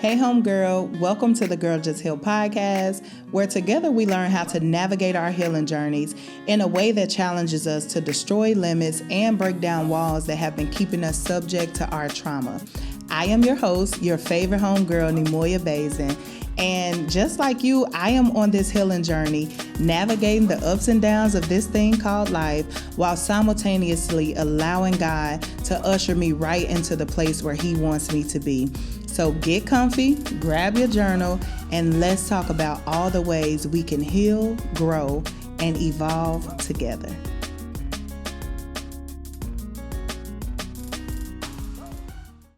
Hey, homegirl, welcome to the Girl Just Heal podcast, where together we learn how to navigate our healing journeys in a way that challenges us to destroy limits and break down walls that have been keeping us subject to our trauma. I am your host, your favorite homegirl, Neimoya Basden. And just like you, I am on this healing journey, navigating the ups and downs of this thing called life, while simultaneously allowing God to usher me right into the place where He wants me to be. So get comfy, grab your journal, and let's talk about all the ways we can heal, grow, and evolve together.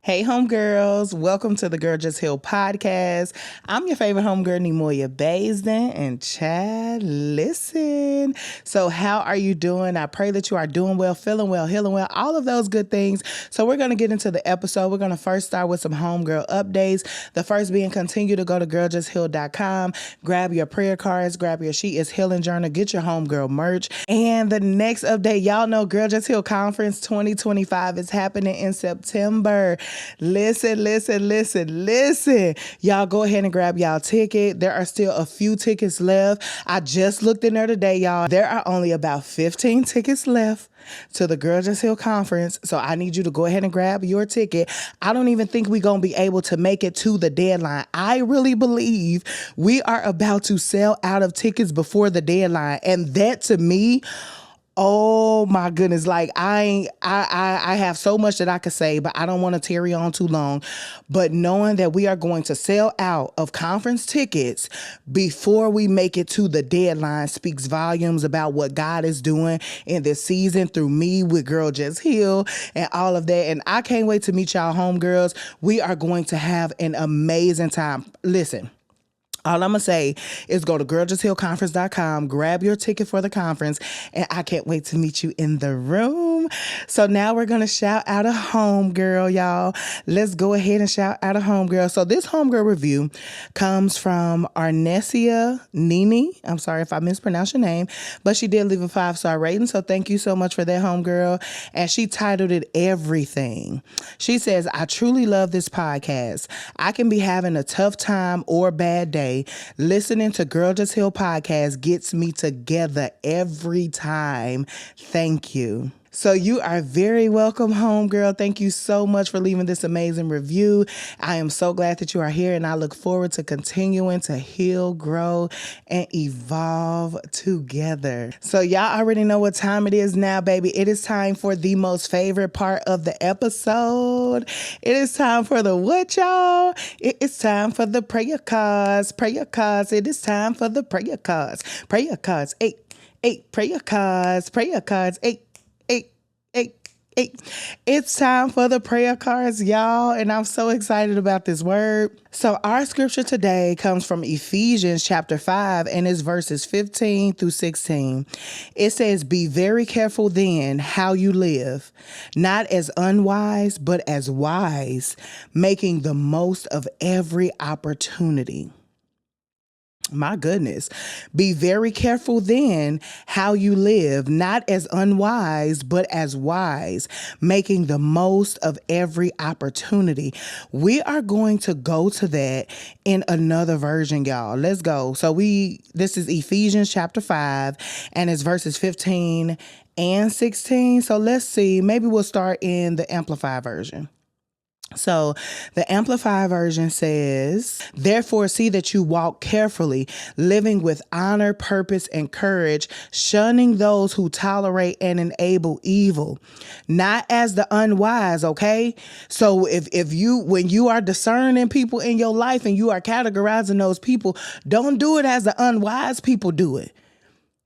Hey, homegirls, welcome to the Girl Just Heal podcast. I'm your favorite homegirl, Neimoya Basden, and Chad, listen. So how are you doing? I pray that you are doing well, feeling well, healing well, all of those good things. So we're going to get into the episode. We're going to first start with some homegirl updates. The first being continue to go to girljustheal.com, grab your prayer cards, grab your She Is Healing Journal, get your homegirl merch. And the next update, y'all know Girl Just Heal Conference 2025 is happening in September. Listen. Y'all go ahead and grab y'all ticket. There are still a few tickets left. I just looked in there today, y'all. There are only about 15 tickets left to the Girl Just Heal Conference. So I need you to go ahead and grab your ticket. I don't even think we're going to be able to make it to the deadline. I really believe we are about to sell out of tickets before the deadline. And that to me, oh my goodness, like I have so much that I could say, but I don't want to tarry on too long. But knowing that we are going to sell out of conference tickets before we make it to the deadline speaks volumes about what God is doing in this season through me with Girl Just Heal and all of that. And I can't wait to meet y'all homegirls. We are going to have an amazing time. Listen. All I'm going to say is go to girljusthealconference.com, grab your ticket for the conference, and I can't wait to meet you in the room. So now we're going to shout out a homegirl, y'all. Let's go ahead and shout out a homegirl. So this homegirl review comes from Arnesia Nini. I'm sorry if I mispronounced your name, but she did leave a 5-star rating. So thank you so much for that, homegirl. And she titled it Everything. She says, I truly love this podcast. I can be having a tough time or bad day. Listening to Girl Just Heal podcast gets me together every time. Thank you. So you are very welcome, homegirl. Thank you so much for leaving this amazing review. I am so glad that you are here, and I look forward to continuing to heal, grow, and evolve together. So y'all already know what time it is now, baby. It is time for the most favorite part of the episode. It is time for the what, y'all? It is time for the prayer cards. Prayer cards. It is time for the prayer cards. Prayer cards. Eight. Prayer cards. Prayer cards. Eight. It's time for the prayer cards, y'all, and I'm so excited about this word. So our scripture today comes from Ephesians chapter 5, and it's verses 15 through 16. It says, be very careful then how you live, not as unwise, but as wise, making the most of every opportunity. My goodness. Be very careful then how you live, not as unwise, but as wise, making the most of every opportunity. We are going to go to that in another version, y'all. Let's go. So this is Ephesians chapter 5, and it's verses 15 and 16. So let's see. Maybe we'll start in the Amplified version. So the Amplified version says, therefore see that you walk carefully, living with honor, purpose, and courage, shunning those who tolerate and enable evil, not as the unwise, okay? So when you are discerning people in your life and you are categorizing those people, don't do it as the unwise people do it.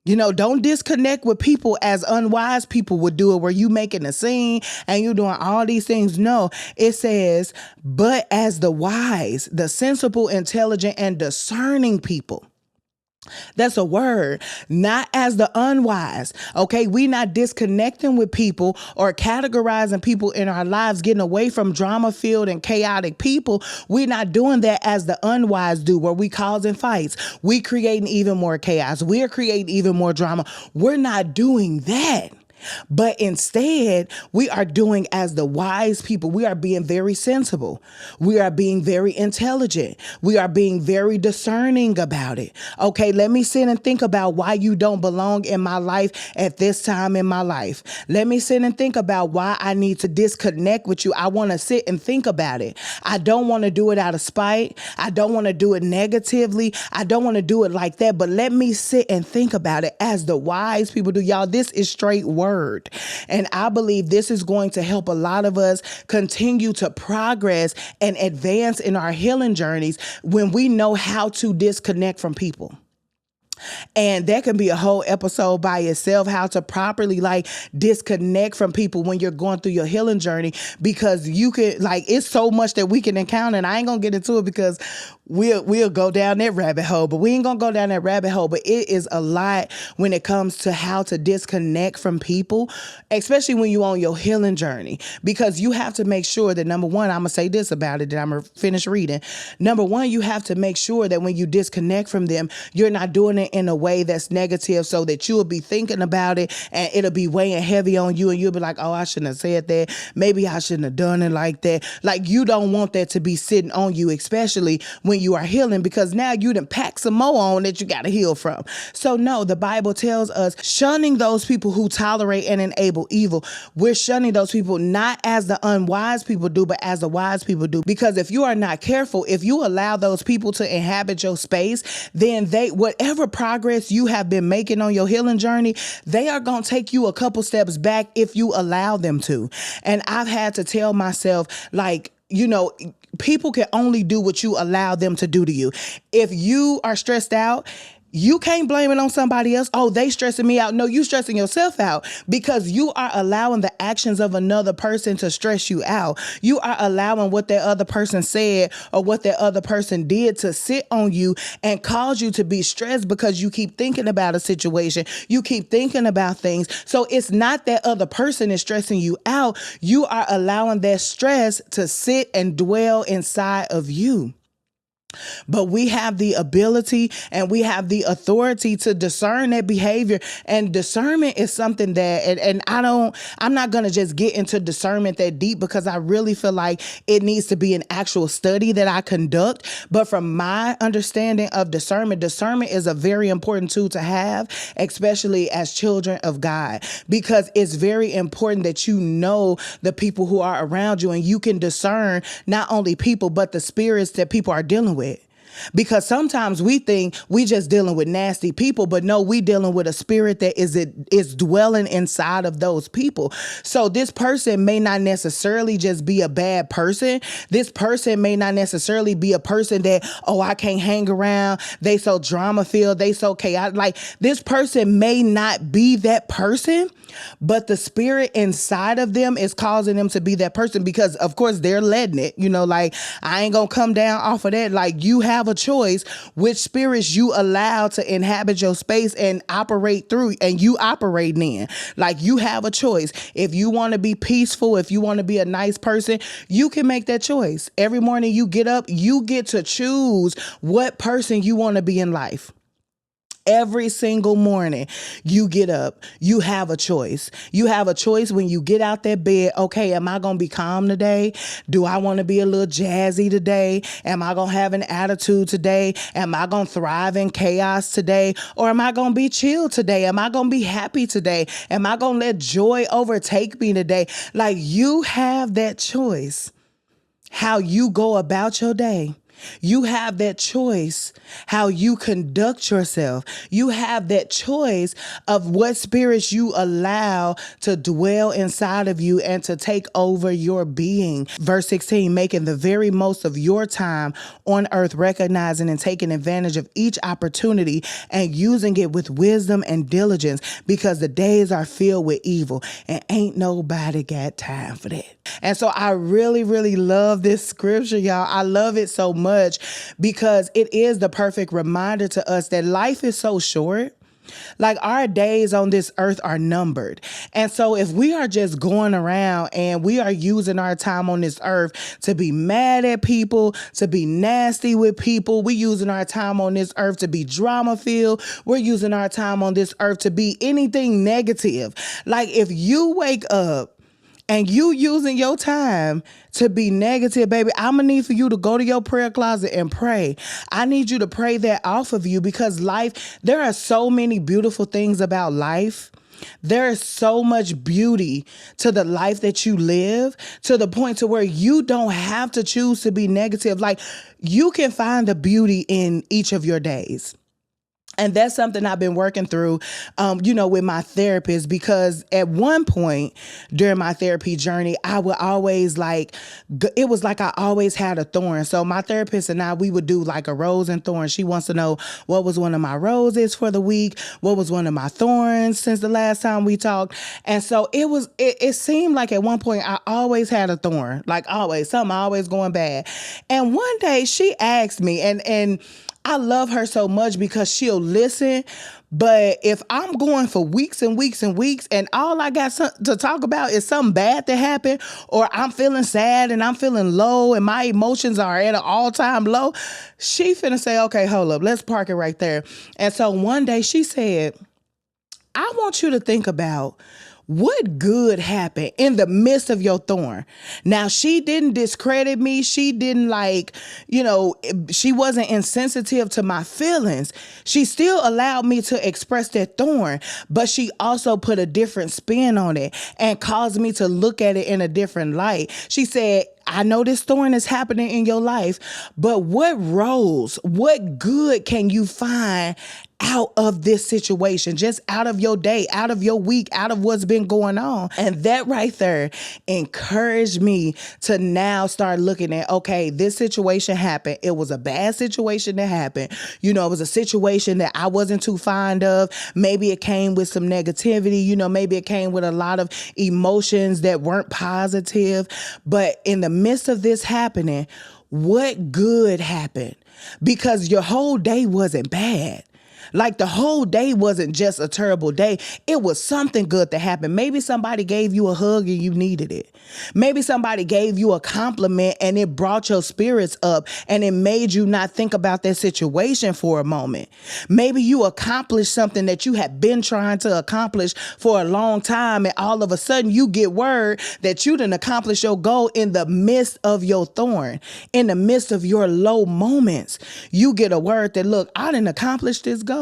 You know, don't disconnect with people as unwise people would do it, where you making a scene and you doing all these things. No, it says, but as the wise, the sensible, intelligent, and discerning people. That's a word, not as the unwise. Okay, we not disconnecting with people or categorizing people in our lives, getting away from drama-filled and chaotic people. We're not doing that as the unwise do, where we causing fights. We creating even more chaos. We're creating even more drama. We're not doing that. But instead, we are doing as the wise people. We are being very sensible. We are being very intelligent. We are being very discerning about it. Okay, let me sit and think about why you don't belong in my life at this time in my life. Let me sit and think about why I need to disconnect with you. I want to sit and think about it. I don't want to do it out of spite. I don't want to do it negatively. I don't want to do it like that. But let me sit and think about it as the wise people do. Y'all, this is straight word. And I believe this is going to help a lot of us continue to progress and advance in our healing journeys when we know how to disconnect from people. And that can be a whole episode by itself, how to properly disconnect from people when you're going through your healing journey, because you could it's so much that we can encounter. And I ain't gonna get into it because we'll go down that rabbit hole, but we ain't gonna go down that rabbit hole. But it is a lot when it comes to how to disconnect from people, especially when you're on your healing journey, because you have to make sure that, number one, I'm gonna say this about it, then I'm gonna finish reading. Number one, you have to make sure that when you disconnect from them, you're not doing it in a way that's negative, so that you will be thinking about it and it'll be weighing heavy on you, and you'll be like, oh, I shouldn't have said that. Maybe I shouldn't have done it like that. You don't want that to be sitting on you, especially when you are healing, because now you done pack some more on that you got to heal from. So no, the Bible tells us shunning those people who tolerate and enable evil. We're shunning those people not as the unwise people do, but as the wise people do. Because if you are not careful, if you allow those people to inhabit your space, then whatever progress you have been making on your healing journey, they are going to take you a couple steps back if you allow them to. And I've had to tell myself, people can only do what you allow them to do to you. If you are stressed out, you can't blame it on somebody else. Oh, they stressing me out. No, you stressing yourself out, because you are allowing the actions of another person to stress you out. You are allowing what that other person said or what that other person did to sit on you and cause you to be stressed, because you keep thinking about a situation. You keep thinking about things. So it's not that other person is stressing you out. You are allowing that stress to sit and dwell inside of you. But we have the ability and we have the authority to discern that behavior. And discernment is something that, I'm not going to just get into discernment that deep, because I really feel like it needs to be an actual study that I conduct. But from my understanding of discernment is a very important tool to have, especially as children of God, because it's very important that you know the people who are around you, and you can discern not only people, but the spirits that people are dealing with. Because sometimes we think we just dealing with nasty people, but no, we dealing with a spirit that is dwelling inside of those people. So this person may not necessarily just be a bad person. This person may not necessarily be a person that, oh, I can't hang around. They so drama filled. They so chaotic. This person may not be that person, but the spirit inside of them is causing them to be that person, because of course they're letting it, I ain't gonna come down off of that. You have a choice which spirits you allow to inhabit your space and operate through, and you operate in. You have a choice. If you want to be peaceful, if you want to be a nice person, you can make that choice. Every morning you get up, you get to choose what person you want to be in life. Every single morning you get up, you have a choice. You have a choice when you get out that bed. Okay, am I going to be calm today? Do I want to be a little jazzy today? Am I going to have an attitude today? Am I going to thrive in chaos today? Or am I going to be chill today? Am I going to be happy today? Am I going to let joy overtake me today? You have that choice how you go about your day. You have that choice how you conduct yourself. You have that choice of what spirits you allow to dwell inside of you and to take over your being. Verse 16, making the very most of your time on earth, recognizing and taking advantage of each opportunity and using it with wisdom and diligence, because the days are filled with evil and ain't nobody got time for that. And so I really, really love this scripture, y'all. I love it so much because it is the perfect reminder to us that life is so short. Like our days on this earth are numbered. And so if we are just going around and we are using our time on this earth to be mad at people, to be nasty with people, we're using our time on this earth to be drama filled, we're using our time on this earth to be anything negative. Like if you wake up and you using your time to be negative, baby, I'm gonna need for you to go to your prayer closet and pray. I need you to pray that off of you, because life, there are so many beautiful things about life. There is so much beauty to the life that you live, to the point to where you don't have to choose to be negative. Like you can find the beauty in each of your days. And that's something I've been working through, with my therapist, because at one point during my therapy journey, I would always it was like I always had a thorn. So my therapist and I, we would do like a rose and thorn. She wants to know what was one of my roses for the week, what was one of my thorns since the last time we talked. And so it seemed like at one point I always had a thorn, like always, something always going bad. And one day she asked me, and I love her so much because she'll listen. But if I'm going for weeks and weeks and weeks and all I got to talk about is something bad that happened, or I'm feeling sad and I'm feeling low and my emotions are at an all-time low, she finna say, okay, hold up, let's park it right there. And so one day she said, I want you to think about what good happened in the midst of your thorn. Now, she didn't discredit me. She didn't she wasn't insensitive to my feelings. She still allowed me to express that thorn, but she also put a different spin on it and caused me to look at it in a different light. She said, I know this thorn is happening in your life, but what good can you find out of this situation, just out of your day, out of your week, out of what's been going on? And that right there encouraged me to now start looking at, okay, this situation happened. It was a bad situation that happened. It was a situation that I wasn't too fond of. Maybe it came with some negativity, maybe it came with a lot of emotions that weren't positive. But in the midst of this happening, what good happened? Because your whole day wasn't bad. Like the whole day wasn't just a terrible day. It was something good that happened. Maybe somebody gave you a hug and you needed it. Maybe somebody gave you a compliment and it brought your spirits up and it made you not think about that situation for a moment. Maybe you accomplished something that you had been trying to accomplish for a long time, and all of a sudden you get word that you didn't accomplish your goal in the midst of your thorn, in the midst of your low moments. You get a word that, look, I didn't accomplish this goal.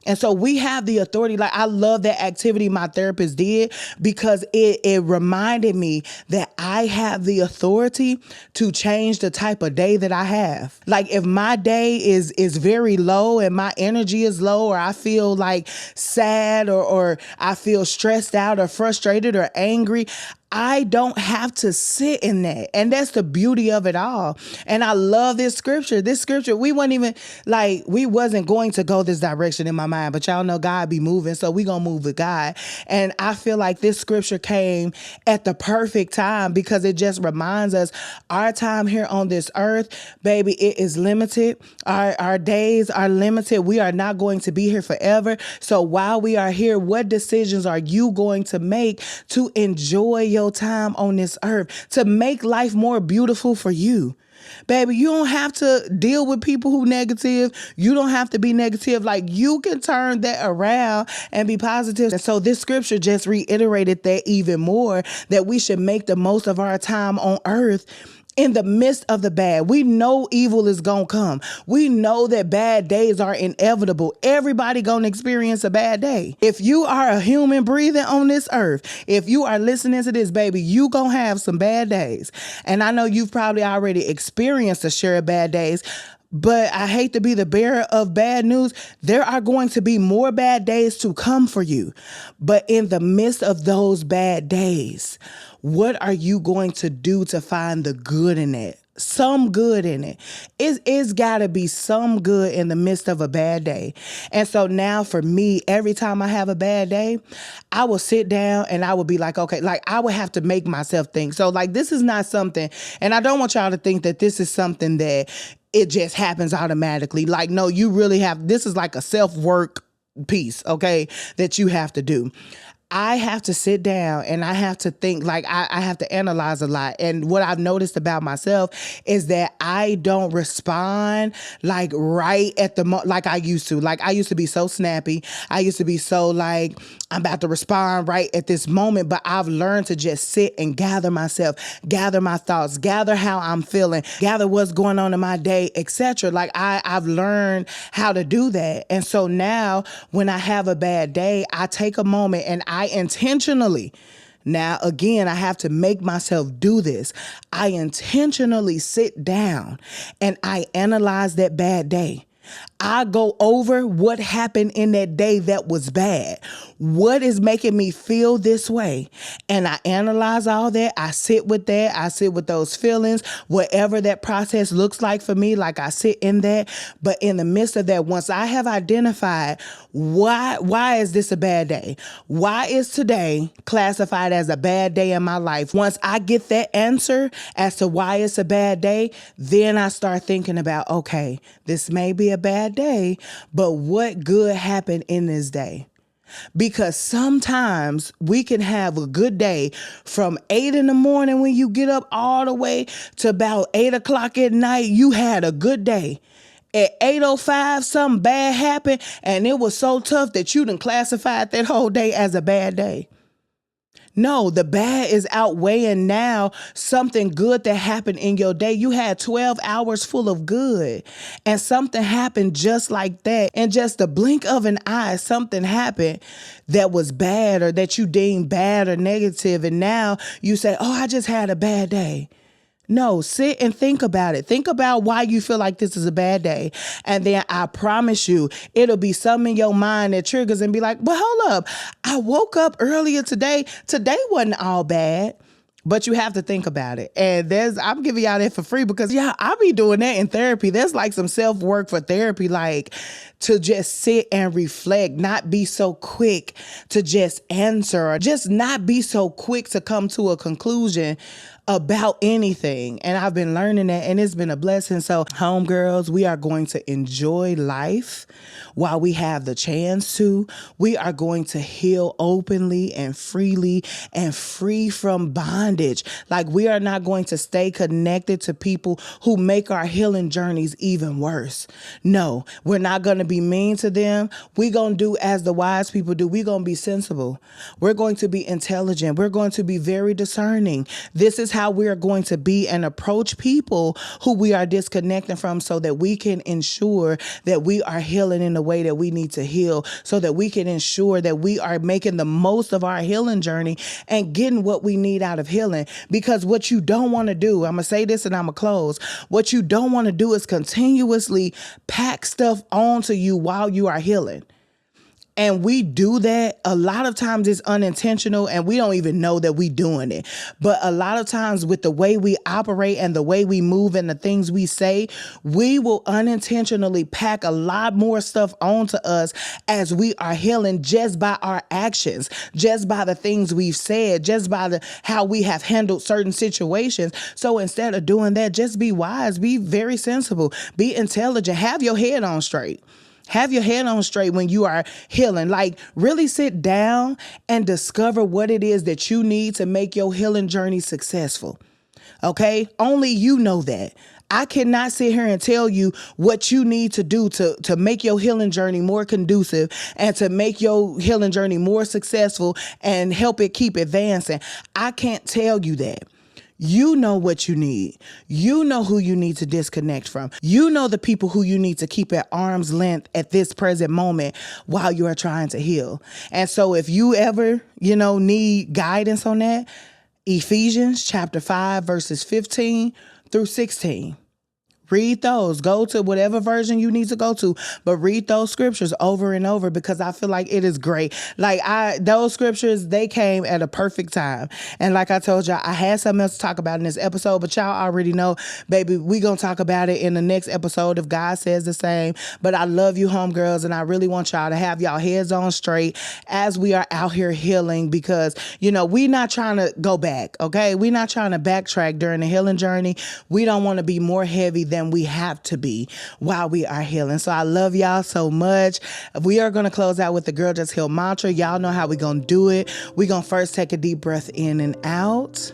And so we have the authority. Like, I love that activity my therapist did, because it reminded me that I have the authority to change the type of day that I have. Like, if my day is very low and my energy is low, or I feel like sad, or I feel stressed out or frustrated or angry, I don't have to sit in that. And that's the beauty of it all. And I love this scripture. We wasn't going to go this direction in my mind, but y'all know God be moving, so we gonna move with God. And I feel like this scripture came at the perfect time, because it just reminds us our time here on this earth, baby, it is limited. Our days are limited. We are not going to be here forever. So while we are here, what decisions are you going to make to enjoy your time on this earth, to make life more beautiful for you? Baby, you don't have to deal with people who negative. You don't have to be negative. Like, you can turn that around and be positive. And so this scripture just reiterated that even more, that we should make the most of our time on earth in the midst of the bad. We know evil is gonna come. We know that bad days are inevitable. Everybody gonna experience a bad day. If you are a human breathing on this earth, if you are listening to this, baby, you gonna have some bad days. And I know you've probably already experienced a share of bad days, but I hate to be the bearer of bad news. There are going to be more bad days to come for you. But in the midst of those bad days, what are you going to do to find the good in it? Some good in it. It's got to be some good in the midst of a bad day. And so now for me, every time I have a bad day, I will sit down and I will be like, okay, like I would have to make myself think. So like, this is not something, and I don't want y'all to think that this is something that it just happens automatically. Like, no, you really have, this is like a self-work piece, okay, that you have to do. I have to sit down and I have to think, like I have to analyze a lot. And what I've noticed about myself is that I don't respond like right at the like I used to. Like I used to be so snappy. I used to be so like, I'm about to respond right at this moment, but I've learned to just sit and gather myself, gather my thoughts, gather how I'm feeling, gather what's going on in my day, etc. Like I've learned how to do that. And so now when I have a bad day, I take a moment and I intentionally, now again, I have to make myself do this. I intentionally sit down and I analyze that bad day. I go over what happened in that day that was bad. What is making me feel this way? And I analyze all that. I sit with that. I sit with those feelings, whatever that process looks like for me, like I sit in that. But in the midst of that, once I have identified why is this a bad day? Why is today classified as a bad day in my life? Once I get that answer as to why it's a bad day, then I start thinking about, okay, this may be a bad day, but what good happened in this day? Because sometimes we can have a good day from 8 in the morning when you get up all the way to about 8 o'clock at night. You had a good day. At 8:05, something bad happened, and it was so tough that you done classified that whole day as a bad day. No, the bad is outweighing now something good that happened in your day. You had 12 hours full of good, and something happened just like that. In just the blink of an eye, something happened that was bad or that you deemed bad or negative, and now you say, oh, I just had a bad day. No, sit and think about it. Think about why you feel like this is a bad day. And then I promise you, it'll be something in your mind that triggers and be like, well, hold up. I woke up earlier today. Today wasn't all bad. But you have to think about it. And I'm giving y'all that for free because, yeah, I'll be doing that in therapy. There's like some self-work for therapy, like to just sit and reflect, not be so quick to just answer or just not be so quick to come to a conclusion about anything. And I've been learning that, and it's been a blessing. So, homegirls, we are going to enjoy life while we have the chance to. We are going to heal openly and freely and free from bondage. Like, we are not going to stay connected to people who make our healing journeys even worse. No, we're not going to be mean to them. We're going to do as the wise people do. We're going to be sensible. We're going to be intelligent. We're going to be very discerning. This is how we are going to be and approach people who we are disconnecting from so that we can ensure that we are healing in the way that we need to heal, so that we can ensure that we are making the most of our healing journey and getting what we need out of healing. Because what you don't want to do, I'm going to say this and I'm going to close. What you don't want to do is continuously pack stuff onto you while you are healing. And we do that. A lot of times it's unintentional and we don't even know that we're doing it. But a lot of times with the way we operate and the way we move and the things we say, we will unintentionally pack a lot more stuff onto us as we are healing just by our actions, just by the things we've said, just by how we have handled certain situations. So instead of doing that, just be wise, be very sensible, be intelligent, have your head on straight. Have your head on straight when you are healing. Like, really sit down and discover what it is that you need to make your healing journey successful. Okay? Only you know that. I cannot sit here and tell you what you need to do to make your healing journey more conducive and to make your healing journey more successful and help it keep advancing. I can't tell you that. You know what you need. You know who you need to disconnect from. You know the people who you need to keep at arm's length at this present moment while you are trying to heal. And so if you ever, need guidance on that, Ephesians chapter 5, verses 15 through 16. Read those. Go to whatever version you need to go to, but read those scriptures over and over because I feel like it is great. Like those scriptures, they came at a perfect time. And like I told y'all, I had something else to talk about in this episode, but y'all already know, baby, we gonna talk about it in the next episode if God says the same. But I love you, homegirls, and I really want y'all to have y'all heads on straight as we are out here healing because, we not trying to go back, okay? We not trying to backtrack during the healing journey. We don't want to be more heavy than than we have to be while we are healing. So I love y'all so much. We are going to close out with the Girl Just Heal mantra. Y'all know how we're going to do it. We're going to first take a deep breath in and out.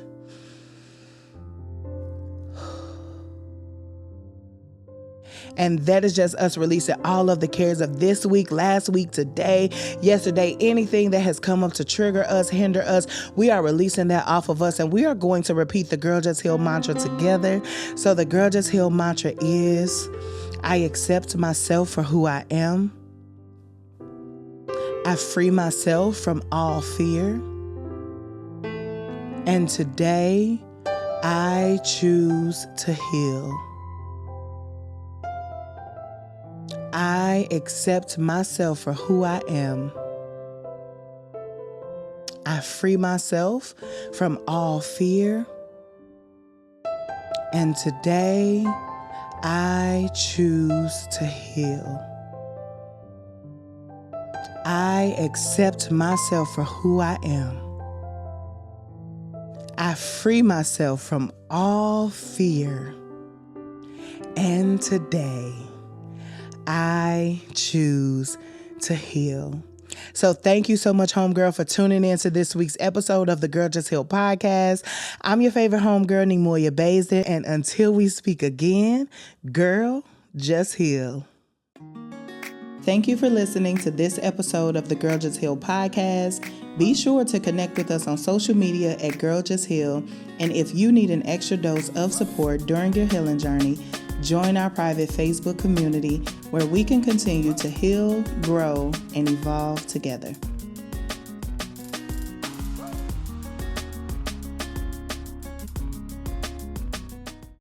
And that is just us releasing all of the cares of this week, last week, today, yesterday, anything that has come up to trigger us, hinder us. We are releasing that off of us, and we are going to repeat the Girl Just Heal mantra together. So the Girl Just Heal mantra is, I accept myself for who I am. I free myself from all fear. And today, I choose to heal. I accept myself for who I am. I free myself from all fear. And today, I choose to heal. I accept myself for who I am. I free myself from all fear. And today, I choose to heal. So thank you so much, Homegirl, for tuning in to this week's episode of the Girl Just Heal podcast. I'm your favorite homegirl, Neimoya Basden, and until we speak again, girl, just heal. Thank you for listening to this episode of the Girl Just Heal podcast. Be sure to connect with us on social media at Girl Just Heal. And if you need an extra dose of support during your healing journey, join our private Facebook community where we can continue to heal, grow, and evolve together.